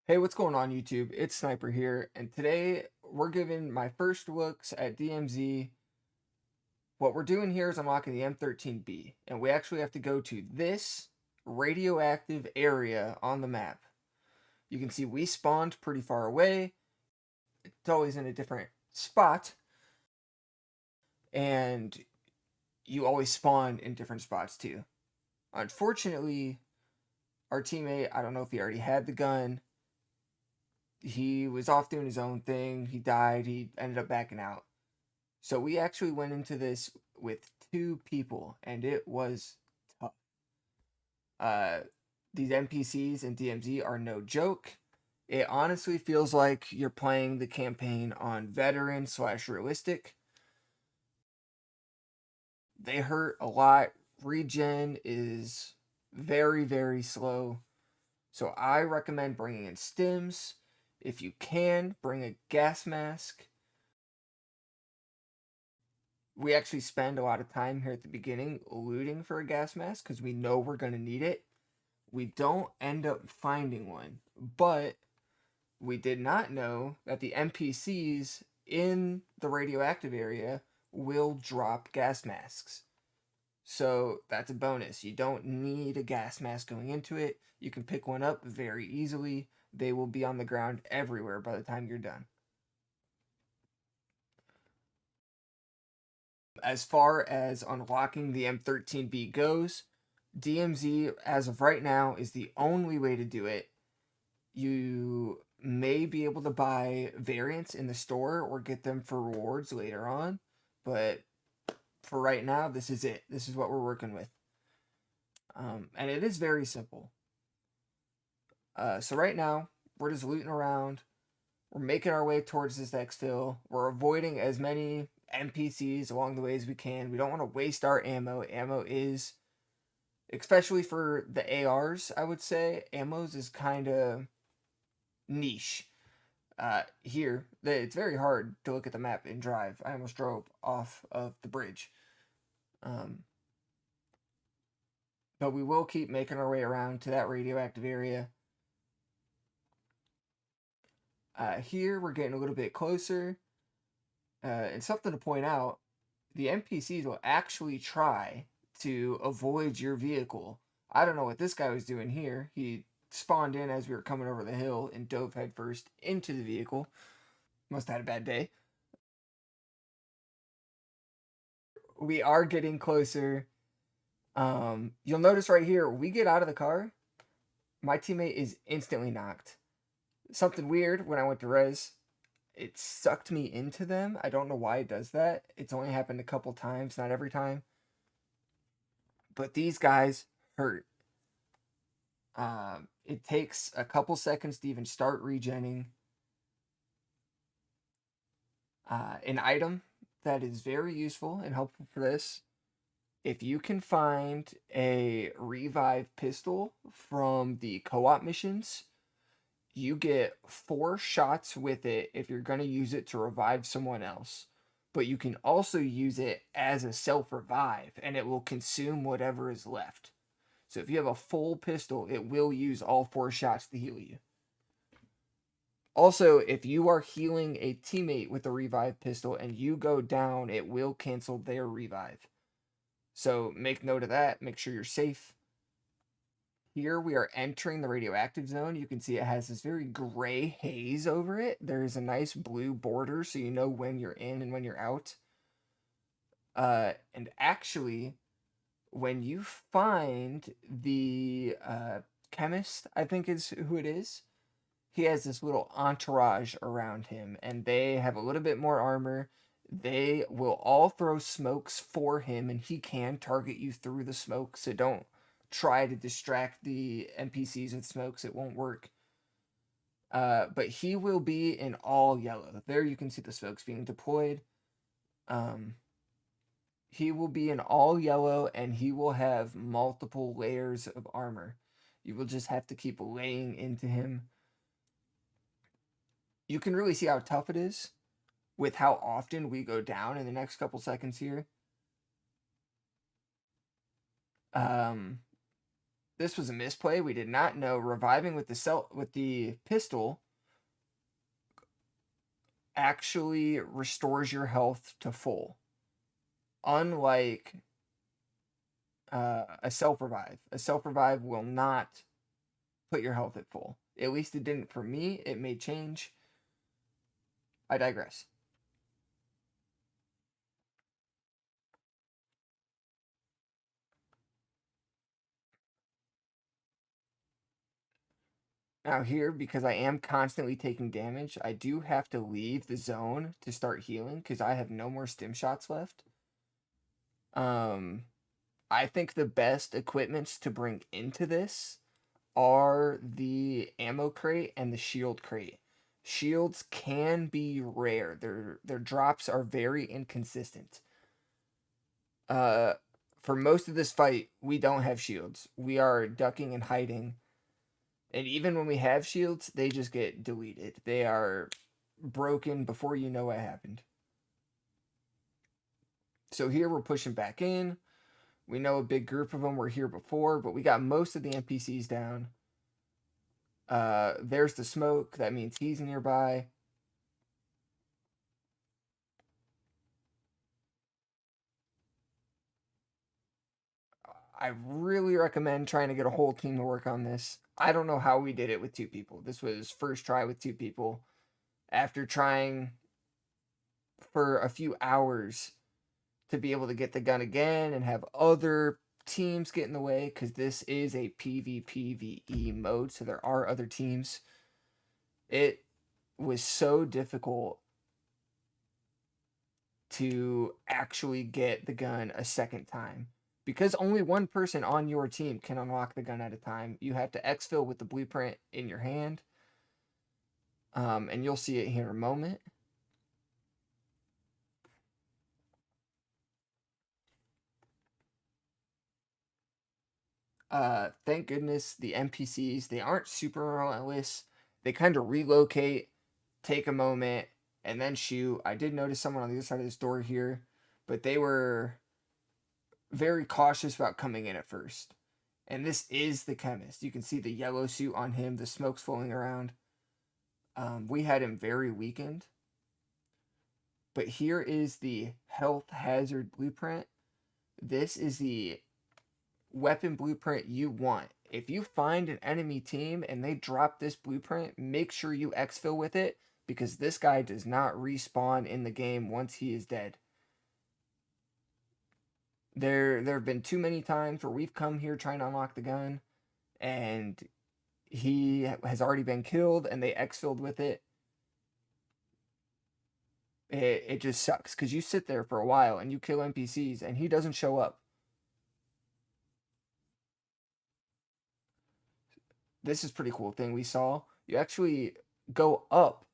Hey, what's going on YouTube? It's Sniper here, and today we're giving my first looks at DMZ. What we're doing here is unlocking the M13B, and we actually have to go to this radioactive area on the map. You can see we spawned pretty far away. It's always in a different spot, and you always spawn in different spots too. Unfortunately, our teammate, I don't know if he already had the gun, he was off doing his own thing. He died. He ended up backing out. So we actually went into this with two people, and it was tough. Uh, these NPCs in DMZ are no joke. It honestly feels like you're playing the campaign on veteran slash realistic. They hurt a lot. Regen is very, very slow. So I recommend bringing in stims. If you can, bring a gas mask. We actually spend a lot of time here at the beginning looting for a gas mask because we know we're going to need it. We don't end up finding one, but we did not know that the NPCs in the radioactive area will drop gas masks. So that's a bonus. You don't need a gas mask going into it. You can pick one up very easily. They will be on the ground everywhere by the time you're done. As far as unlocking the M13B goes, DMZ, as of right now, is the only way to do it. You may be able to buy variants in the store or get them for rewards later on, but for right now, this is it. This is what we're working with. And it is very simple. So right now, we're just looting around. We're making our way towards this exfil. We're avoiding as many NPCs along the way as we can. We don't want to waste our ammo. Ammo is, especially for the ARs, I would say, ammos is kind of niche. Here, it's very hard to look at the map and drive. I almost drove off of the bridge. Um, but we will keep making our way around to that radioactive area. Here, we're getting a little bit closer. And something to point out, the NPCs will actually try to avoid your vehicle. I don't know what this guy was doing here. He spawned in as we were coming over the hill and dove headfirst into the vehicle. Must have had a bad day. We are getting closer. You'll notice right here, we get out of the car, my teammate is instantly knocked. Something weird when I went to res, it sucked me into them. I don't know why it does that. It's only happened a couple times, not every time. But these guys hurt. It takes a couple seconds to even start regenning. An item that is very useful and helpful for this, if you can find a revive pistol from the co-op missions, you get 4 shots with it if you're going to use it to revive someone else. But you can also use it as a self-revive, and it will consume whatever is left. So if you have a full pistol, it will use all 4 shots to heal you. Also, if you are healing a teammate with a revive pistol and you go down, it will cancel their revive. So make note of that. Make sure you're safe. Here we are entering the radioactive zone. You can see it has this very gray haze over it. There's a nice blue border so you know when you're in and when you're out. And actually, when you find the chemist, I think is who it is, he has this little entourage around him, and they have a little bit more armor. They will all throw smokes for him, and he can target you through the smoke, so don't try to distract the NPCs with smokes. It won't work. But he will be in all yellow. There you can see the smokes being deployed. He will be in all yellow, and he will have multiple layers of armor. You will just have to keep laying into him. You can really see how tough it is with how often we go down in the next couple seconds here. This was a misplay. We did not know reviving with the pistol actually restores your health to full. Unlike a self revive. A self revive will not put your health at full. At least it didn't for me. It may change. I digress. Now here, because I am constantly taking damage, I do have to leave the zone to start healing because I have no more stim shots left. I think the best equipments to bring into this are the ammo crate and the shield crate. Shields can be rare. Their drops are very inconsistent. For most of this fight, we don't have shields. We are ducking and hiding. And even when we have shields, they just get deleted. They are broken before you know what happened. So here we're pushing back in. We know a big group of them were here before, but we got most of the NPCs down. There's the smoke. That means he's nearby. I really recommend trying to get a whole team to work on this. I don't know how we did it with 2 people. This was first try with 2 people. After trying for a few hours to be able to get the gun again and have other teams get in the way, because this is a PvPvE mode, so there are other teams. It was so difficult to actually get the gun a second time. Because only one person on your team can unlock the gun at a time, you have to exfil with the blueprint in your hand. And you'll see it here in a moment. Thank goodness the NPCs, they aren't super relentless. They kind of relocate, take a moment, and then shoot. I did notice someone on the other side of this door here, but they were very cautious about coming in at first. And this is the chemist. You can see the yellow suit on him, the smoke's flowing around. We had him very weakened. But here is the health hazard blueprint. This is the weapon blueprint you want. If you find an enemy team and they drop this blueprint, make sure you exfil with it, because this guy does not respawn in the game once he is dead. There have been too many times where we've come here trying to unlock the gun and he has already been killed and they exfilled with it. It just sucks because you sit there for a while and you kill NPCs and he doesn't show up. This is pretty cool thing we saw. You actually go up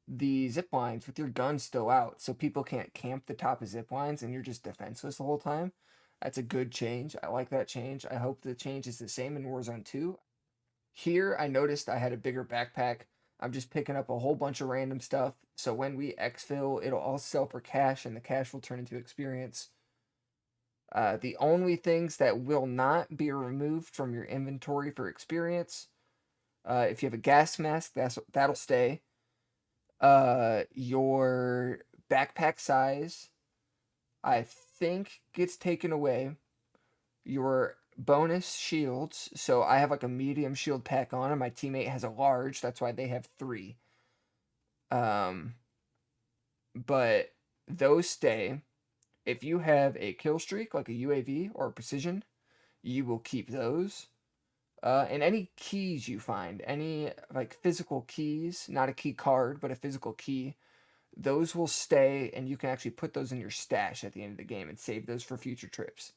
the zip lines with your gun still out, so people can't camp the top of zip lines and you're just defenseless the whole time. That's a good change. I like that change. I hope the change is the same in Warzone 2. Here, I noticed I had a bigger backpack. I'm just picking up a whole bunch of random stuff, so when we exfil, it'll all sell for cash, and the cash will turn into experience. The only things that will not be removed from your inventory for experience, if you have a gas mask, that'll stay. Your backpack size, I think, gets taken away. Your bonus shields, so I have like a medium shield pack on, and my teammate has a large. That's why they have 3. But those stay. If you have a kill streak, like a UAV or a precision, you will keep those. And any keys you find, any like physical keys, not a key card, but a physical key, those will stay, and you can actually put those in your stash at the end of the game and save those for future trips.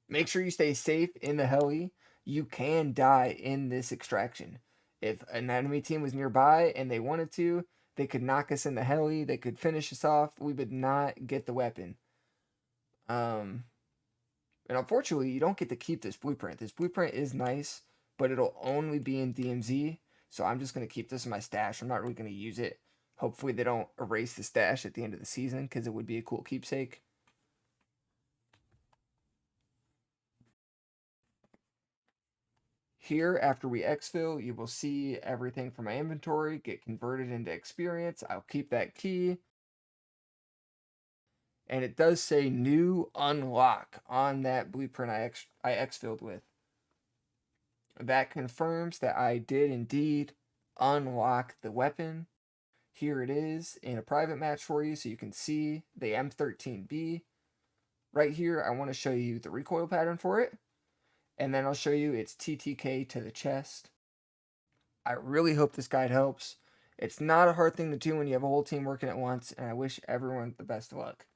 Make sure you stay safe in the heli. You can die in this extraction. If an enemy team was nearby and they wanted to, they could knock us in the heli. They could finish us off. We would not get the weapon. And unfortunately, you don't get to keep this blueprint. This blueprint is nice, but it'll only be in DMZ. So I'm just going to keep this in my stash. I'm not really going to use it. Hopefully they don't erase the stash at the end of the season, because it would be a cool keepsake. Here, after we exfil, you will see everything from my inventory get converted into experience. I'll keep that key. And it does say new unlock on that blueprint I exfilled with. That confirms that I did indeed unlock the weapon. Here it is in a private match for you so you can see the M13B. Right here, I want to show you the recoil pattern for it. And then I'll show you its TTK to the chest. I really hope this guide helps. It's not a hard thing to do when you have a whole team working at once, and I wish everyone the best of luck.